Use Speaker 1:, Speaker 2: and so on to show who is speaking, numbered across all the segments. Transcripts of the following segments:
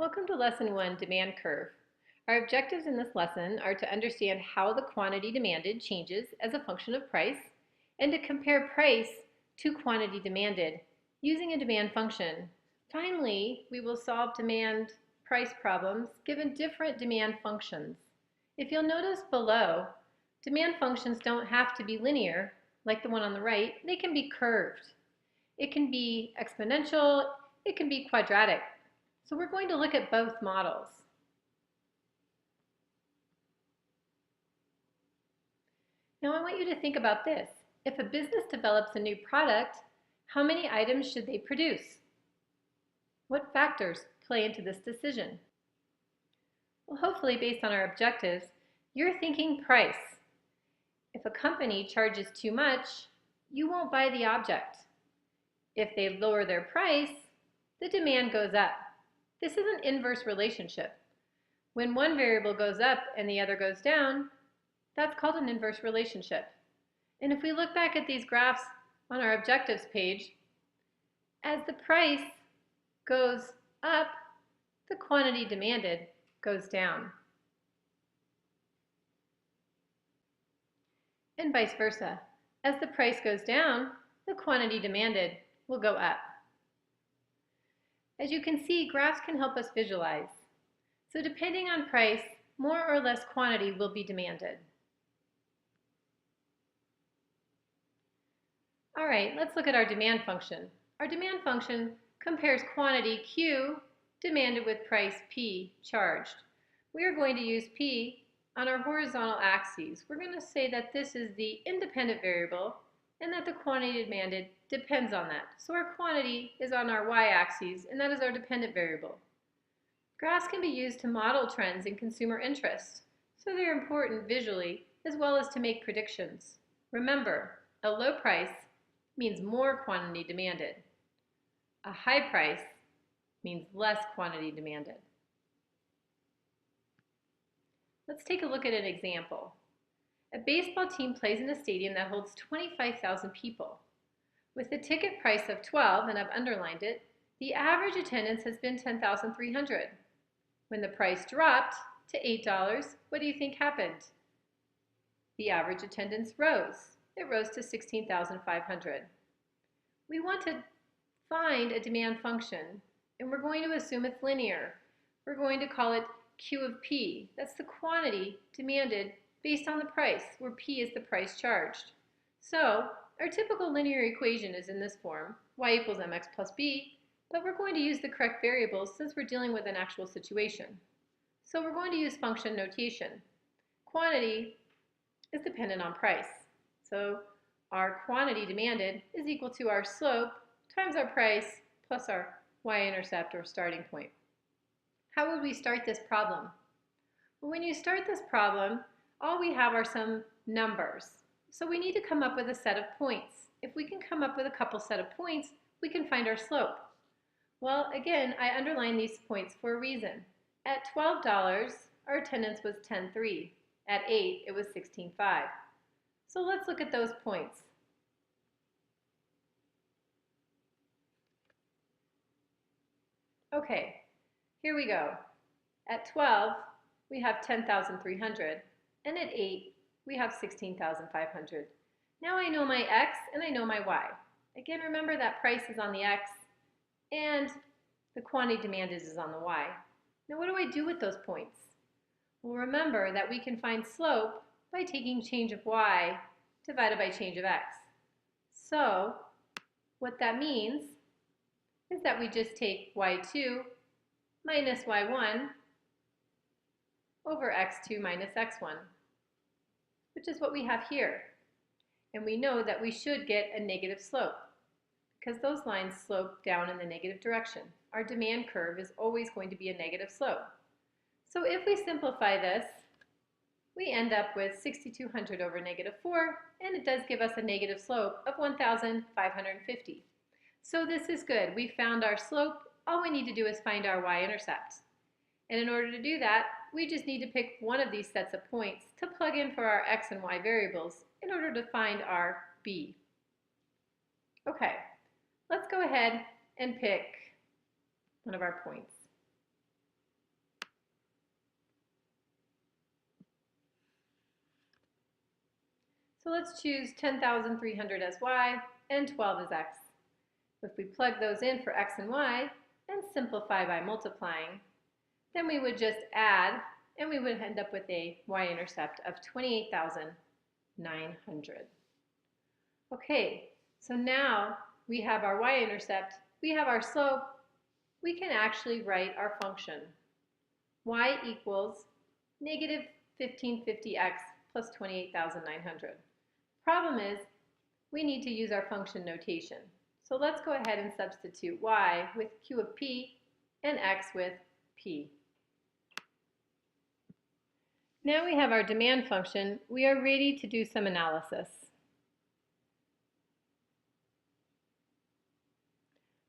Speaker 1: Welcome to Lesson 1, Demand Curve. Our objectives in this lesson are to understand how the quantity demanded changes as a function of price and to compare price to quantity demanded using a demand function. Finally, we will solve demand price problems given different demand functions. If you'll notice below, demand functions don't have to be linear like the one on the right. They can be curved. It can be exponential, it can be quadratic. So we're going to look at both models. Now I want you to think about this. If a business develops a new product, how many items should they produce? What factors play into this decision? Well, hopefully based on our objectives, you're thinking price. If a company charges too much, you won't buy the object. If they lower their price, the demand goes up. This is an inverse relationship. When one variable goes up and the other goes down, that's called an inverse relationship. And if we look back at these graphs on our objectives page, as the price goes up, the quantity demanded goes down. And vice versa. As the price goes down, the quantity demanded will go up. As you can see, graphs can help us visualize. So depending on price, more or less quantity will be demanded. All right, let's look at our demand function. Our demand function compares quantity Q demanded with price P charged. We are going to use P on our horizontal axes. We're going to say that this is the independent variable and that the quantity demanded depends on that. So our quantity is on our y-axis, and that is our dependent variable. Graphs can be used to model trends in consumer interest, so they're important visually as well as to make predictions. Remember, a low price means more quantity demanded. A high price means less quantity demanded. Let's take a look at an example. A baseball team plays in a stadium that holds 25,000 people. With a ticket price of $12, and I've underlined it, the average attendance has been 10,300. When the price dropped to $8, what do you think happened? The average attendance rose. It rose to 16,500. We want to find a demand function, and we're going to assume it's linear. We're going to call it Q of P. That's the quantity demanded based on the price, where P is the price charged. So our typical linear equation is in this form, y equals mx plus b, but we're going to use the correct variables since we're dealing with an actual situation. So we're going to use function notation. Quantity is dependent on price. So our quantity demanded is equal to our slope times our price plus our y-intercept or starting point. How would we start this problem? Well, when you start this problem, all we have are some numbers. So we need to come up with a set of points. If we can come up with a couple set of points, we can find our slope. Well, again, I underlined these points for a reason. At $12, our attendance was 10.3. At 8, it was 16.5. So let's look at those points. Okay, here we go. At 12, we have 10,300. And at 8, we have 16,500. Now I know my x and I know my y. Again, remember that price is on the x and the quantity demanded is on the y. Now what do I do with those points? Well, remember that we can find slope by taking change of y divided by change of x. So what that means is that we just take y2 minus y1 over x2 minus x1, which is what we have here. And we know that we should get a negative slope because those lines slope down in the negative direction. Our demand curve is always going to be a negative slope. So if we simplify this, we end up with 6,200 over negative 4, and it does give us a negative slope of 1,550. So this is good. We found our slope. All we need to do is find our y-intercept. And in order to do that, we just need to pick one of these sets of points to plug in for our x and y variables in order to find our b. Okay, let's go ahead and pick one of our points. So let's choose 10,300 as y and 12 as x. If we plug those in for x and y and simplify by multiplying, then we would just add and we would end up with a y-intercept of 28,900. Okay, so now we have our y-intercept, we have our slope, we can actually write our function. Y equals negative 1550x plus 28,900. Problem is, we need to use our function notation. So let's go ahead and substitute y with q of p and x with p. Now we have our demand function, we are ready to do some analysis.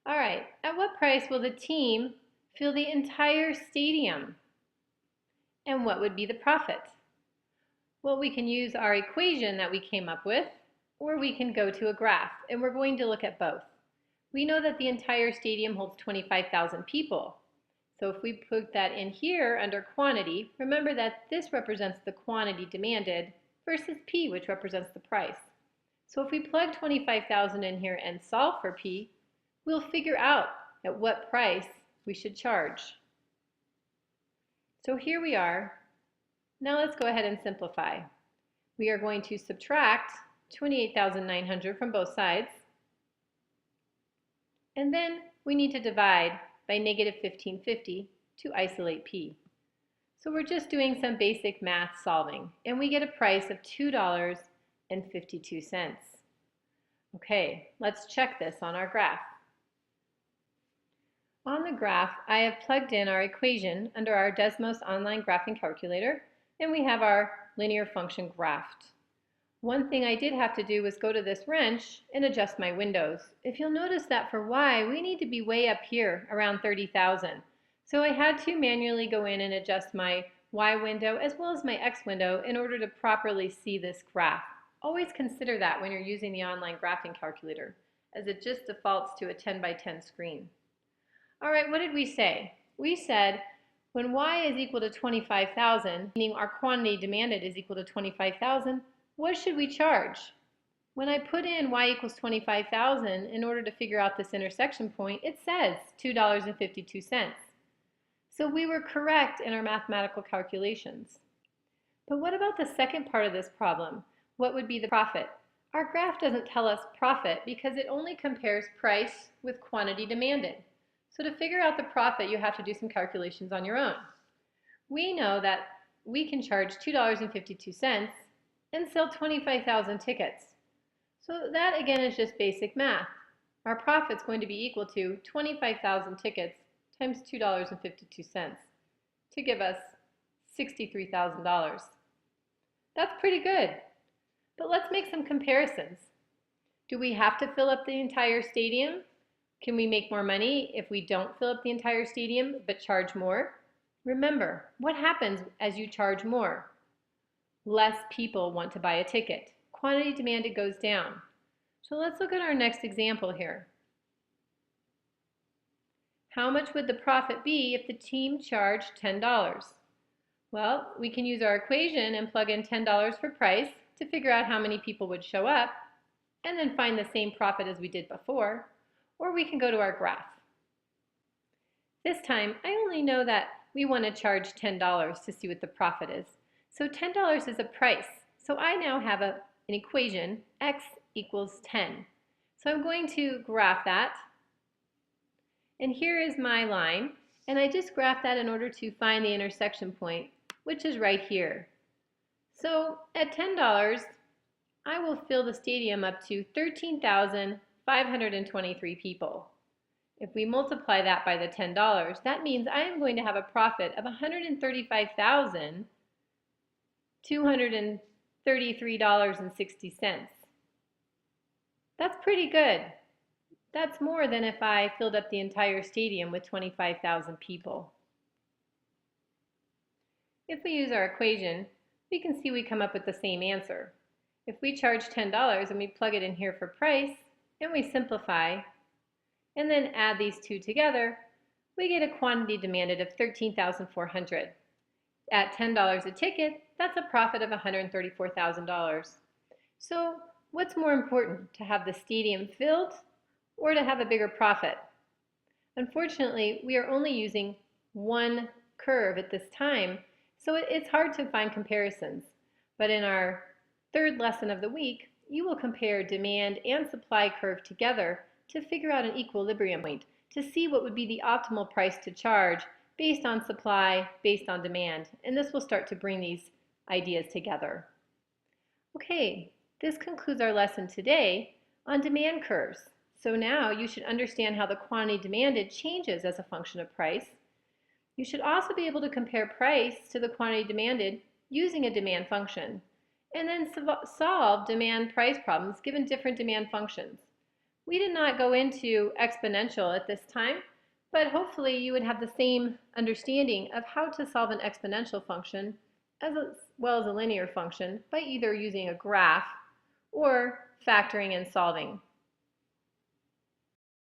Speaker 1: All right, at what price will the team fill the entire stadium? And what would be the profit? Well, we can use our equation that we came up with, or we can go to a graph, and we're going to look at both. We know that the entire stadium holds 25,000 people. So if we put that in here under quantity, remember that this represents the quantity demanded versus P, which represents the price. So if we plug 25,000 in here and solve for P, we'll figure out at what price we should charge. So here we are. Now let's go ahead and simplify. We are going to subtract 28,900 from both sides. And then we need to divide by negative 1550 to isolate P. So we're just doing some basic math solving, and we get a price of $2.52. Okay, let's check this on our graph. On the graph, I have plugged in our equation under our Desmos online graphing calculator, and we have our linear function graphed. One thing I did have to do was go to this wrench and adjust my windows. If you'll notice that for y, we need to be way up here around 30,000. So I had to manually go in and adjust my y window as well as my x window in order to properly see this graph. Always consider that when you're using the online graphing calculator, as it just defaults to a 10 by 10 screen. All right, what did we say? We said when y is equal to 25,000, meaning our quantity demanded is equal to 25,000, what should we charge? When I put in y equals 25,000 in order to figure out this intersection point, it says $2.52. So we were correct in our mathematical calculations. But what about the second part of this problem? What would be the profit? Our graph doesn't tell us profit because it only compares price with quantity demanded. So to figure out the profit, you have to do some calculations on your own. We know that we can charge $2.52 and sell 25,000 tickets. So that again is just basic math. Our profit's going to be equal to 25,000 tickets times $2.52 to give us $63,000. That's pretty good. But let's make some comparisons. Do we have to fill up the entire stadium? Can we make more money if we don't fill up the entire stadium but charge more? Remember, what happens as you charge more? Less people want to buy a ticket. Quantity demanded goes down. So let's look at our next example here. How much would the profit be if the team charged $10? Well, we can use our equation and plug in $10 for price to figure out how many people would show up and then find the same profit as we did before, or we can go to our graph. This time, I only know that we want to charge $10 to see what the profit is. So $10 is a price. So I now have an equation, x equals 10. So I'm going to graph that. And here is my line. And I just graphed that in order to find the intersection point, which is right here. So at $10, I will fill the stadium up to 13,523 people. If we multiply that by the $10, that means I am going to have a profit of $135,233.60. That's pretty good. That's more than if I filled up the entire stadium with 25,000 people. If we use our equation, we can see we come up with the same answer. If we charge $10 and we plug it in here for price, and we simplify, and then add these two together, we get a quantity demanded of 13,400. At $10 a ticket, that's a profit of $134,000. So what's more important, to have the stadium filled or to have a bigger profit? Unfortunately, we are only using one curve at this time, so it's hard to find comparisons. But in our third lesson of the week, you will compare demand and supply curve together to figure out an equilibrium point, to see what would be the optimal price to charge based on supply, based on demand. And this will start to bring these ideas together. Okay, this concludes our lesson today on demand curves. So now you should understand how the quantity demanded changes as a function of price. You should also be able to compare price to the quantity demanded using a demand function, and then solve demand price problems given different demand functions. We did not go into exponential at this time, but hopefully you would have the same understanding of how to solve an exponential function as well as a linear function by either using a graph or factoring and solving.